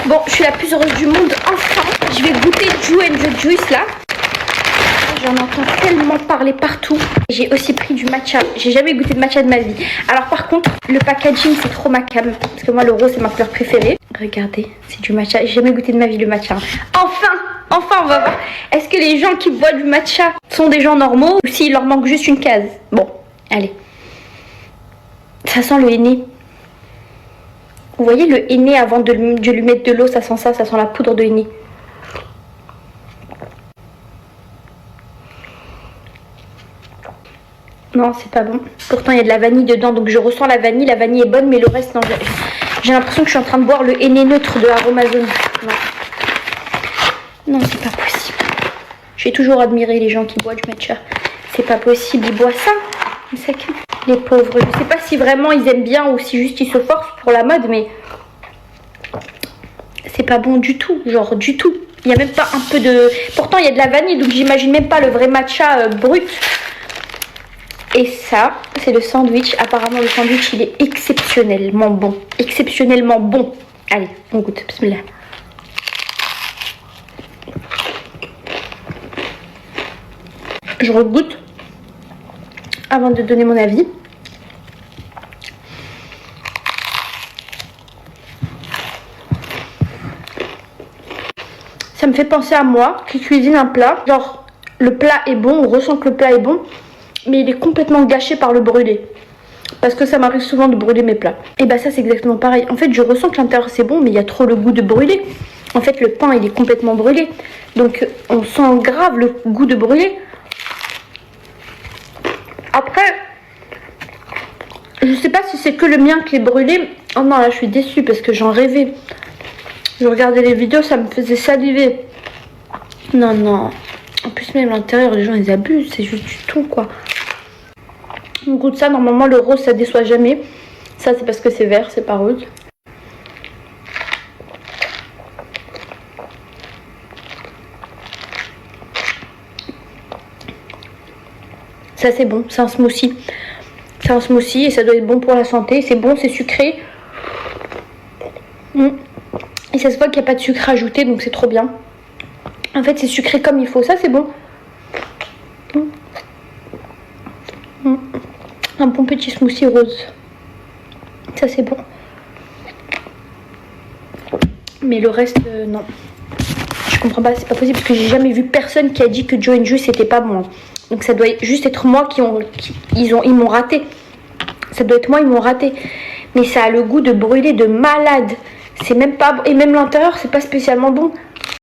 Bon, je suis la plus heureuse du monde. Enfin, je vais goûter Joe & The Juice là. J'en entends tellement parler partout. J'ai aussi pris du matcha. J'ai jamais goûté de matcha de ma vie. Alors par contre, le packaging c'est trop ma cam. Parce que moi le rose c'est ma couleur préférée. Regardez, c'est du matcha. J'ai jamais goûté de ma vie le matcha. Enfin on va voir. Est-ce que les gens qui boivent du matcha sont des gens normaux ou s'il leur manque juste une case? Bon, allez. Ça sent le henné. Vous voyez le henné avant de lui mettre de l'eau, ça sent ça sent la poudre de henné. Non, c'est pas bon. Pourtant, il y a de la vanille dedans, donc je ressens la vanille. La vanille est bonne, mais le reste, non. J'ai l'impression que je suis en train de boire le henné neutre de Aromazone. Non, c'est pas possible. J'ai toujours admiré les gens qui boivent du matcha. C'est pas possible, ils boivent ça. Les pauvres. Je sais pas si vraiment ils aiment bien ou si juste ils se forcent pour la mode, mais c'est pas bon du tout. Genre, du tout. Il y a même pas un peu de... Pourtant, il y a de la vanille, donc j'imagine même pas le vrai matcha brut. Et ça, c'est le sandwich. Apparemment, le sandwich, il est exceptionnellement bon. Exceptionnellement bon. Allez, on goûte. Bismillah. Je regoute avant de donner mon avis. Ça me fait penser à moi qui cuisine un plat. Genre, le plat est bon, on ressent que le plat est bon. Mais il est complètement gâché par le brûlé. Parce que ça m'arrive souvent de brûler mes plats. Et bah ça c'est exactement pareil. En fait je ressens que l'intérieur c'est bon mais il y a trop le goût de brûlé. En fait le pain il est complètement brûlé. Donc on sent grave le goût de brûlé. Après, je sais pas si c'est que le mien qui est brûlé. Oh non là je suis déçue parce que j'en rêvais. Je regardais les vidéos, ça me faisait saliver. Non. En plus même l'intérieur les gens ils abusent. C'est juste du tout quoi. On goûte ça, normalement le rose ça déçoit jamais. Ça c'est parce que c'est vert, c'est pas rose. Ça c'est bon, c'est un smoothie. C'est un smoothie et ça doit être bon pour la santé. C'est bon, c'est sucré. Et ça se voit qu'il n'y a pas de sucre ajouté, donc c'est trop bien. En fait c'est sucré comme il faut, ça c'est bon. Un bon petit smoothie rose. Ça c'est bon. Mais le reste, non. Je comprends pas, c'est pas possible parce que j'ai jamais vu personne qui a dit que Joe & Juice c'était pas bon. Donc ça doit juste être moi ils m'ont raté. Ça doit être moi, ils m'ont raté. Mais ça a le goût de brûler de malade. C'est même pas bon. Et même l'intérieur, c'est pas spécialement bon.